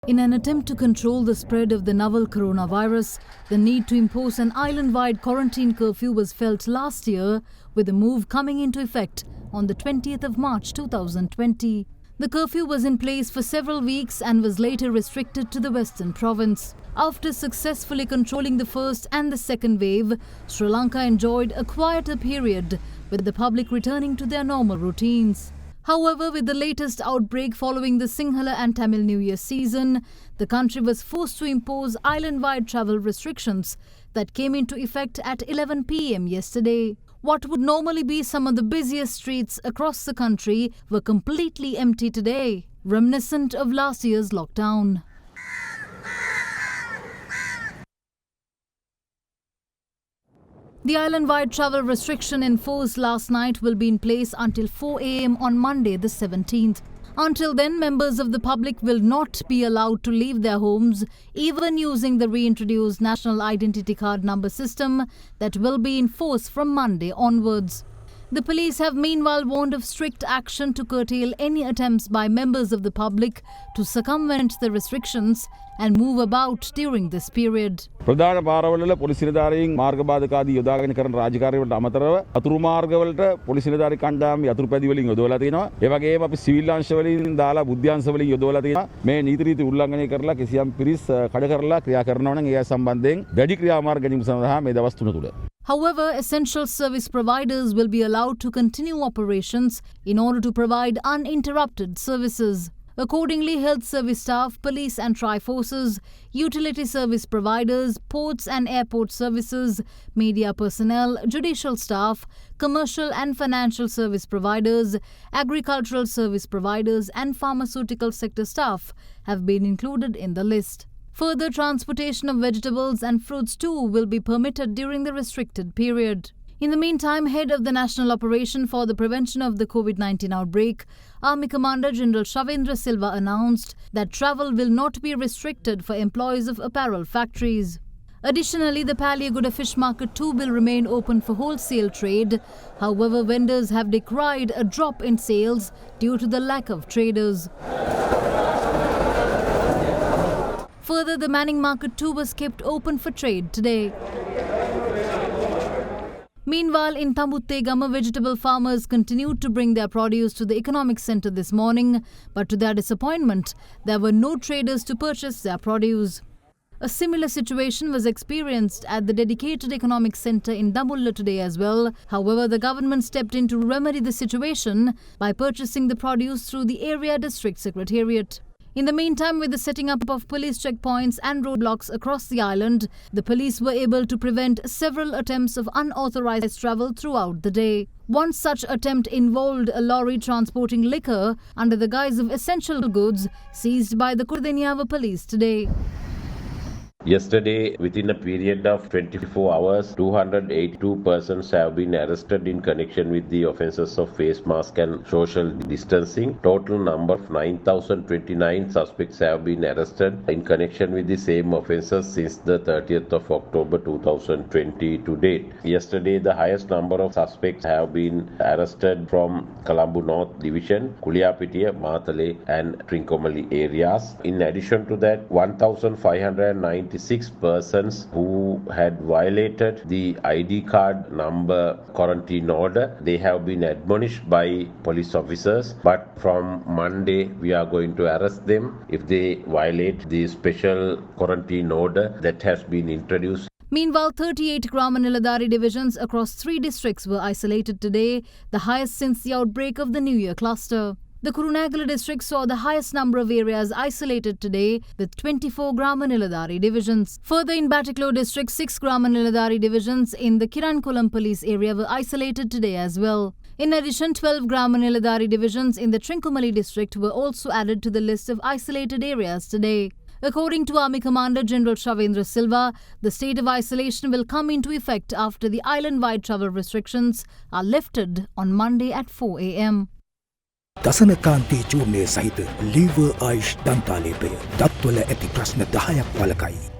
In an attempt to control the spread of the novel coronavirus, the need to impose an island-wide quarantine curfew was felt last year, with the move coming into effect on the 20th of March 2020. The curfew was in place for several weeks and was later restricted to the Western province. After successfully controlling the first and the second wave, Sri Lanka enjoyed a quieter period, with the public returning to their normal routines. However, with the latest outbreak following the Sinhala and Tamil New Year season, the country was forced to impose island-wide travel restrictions that came into effect at 11 p.m. yesterday. What would normally be some of the busiest streets across the country were completely empty today, reminiscent of last year's lockdown. The island-wide travel restriction enforced last night will be in place until 4 a.m. on Monday the 17th. Until then, members of the public will not be allowed to leave their homes, even using the reintroduced National Identity Card number system that will be in force from Monday onwards. The police have meanwhile warned of strict action to curtail any attempts by members of the public to circumvent the restrictions and move about during this period. ප්‍රධාන පාරවල police නිලධාරීන් මාර්ග බාධකාදී යොදාගෙන කරන රාජකාරියවලට අමතරව අතුරු මාර්ගවලට police නිලධාරී කණ්ඩායම් යතුරු පැදි වලින් යොදවලා තියෙනවා. ඒ වගේම අපි සිවිල් අංශ වලින් දාලා බුද්ධ්‍යාංශ වලින් යොදවලා තියෙනවා. මේ නීති රීති උල්ලංඝනය කරලා කිසියම් පිරිස් කඩ කරලා ක්‍රියා කරනවා නම් ඒ සම්බන්ධයෙන් වැඩි ක්‍රියාමාර්ග ගැනීම සඳහා මේ දවස් 3 තුල. However, essential service providers will be allowed to continue operations in order to provide uninterrupted services. Accordingly, health service staff, police and tri-forces, utility service providers, ports and airport services, media personnel, judicial staff, commercial and financial service providers, agricultural service providers and pharmaceutical sector staff have been included in the list. Further transportation of vegetables and fruits too will be permitted during the restricted period. In the meantime, head of the National Operation for the Prevention of the COVID-19 outbreak, Army Commander General Shavendra Silva announced that travel will not be restricted for employees of apparel factories. Additionally, the Paliaguda fish market too will remain open for wholesale trade. However, vendors have decried a drop in sales due to the lack of traders. Further, the Manning market too was kept open for trade today. Meanwhile, in Tambuttegama, vegetable farmers continued to bring their produce to the economic centre this morning, but to their disappointment, there were no traders to purchase their produce. A similar situation was experienced at the dedicated economic centre in Damulla today as well. However, the government stepped in to remedy the situation by purchasing the produce through the area district secretariat. In the meantime, with the setting up of police checkpoints and roadblocks across the island, the police were able to prevent several attempts of unauthorized travel throughout the day. One such attempt involved a lorry transporting liquor under the guise of essential goods seized by the Kurdenyava police today. Yesterday, within a period of 24 hours, 282 persons have been arrested in connection with the offences of face mask and social distancing. Total number of 9,029 suspects have been arrested in connection with the same offences since the 30th of October 2020 to date. Yesterday, the highest number of suspects have been arrested from Colombo North Division, Kuliyapitiya, Matale and Trincomalee areas. In addition to that, 1,596 persons who had violated the ID card number quarantine order. They have been admonished by police officers, but from Monday we are going to arrest them if they violate the special quarantine order that has been introduced. Meanwhile, 38 Grama Niladhari divisions across 3 districts were isolated today, the highest since the outbreak of the New Year cluster. The Kurunegala district saw the highest number of areas isolated today with 24 Grama Niladhari divisions. Further, in Batiklo district, 6 Grama Niladhari divisions in the Kirankulam police area were isolated today as well. In addition, 12 Grama Niladhari divisions in the Trincomalee district were also added to the list of isolated areas today. According to Army Commander General Shavendra Silva, the state of isolation will come into effect after the island-wide travel restrictions are lifted on Monday at 4 a.m. දසනකාන්තී චූර්ණය සහිත lever ආයිෂ් දන්තාලේපය දත්වල ඇති ප්‍රශ්න 10ක් වළකයි.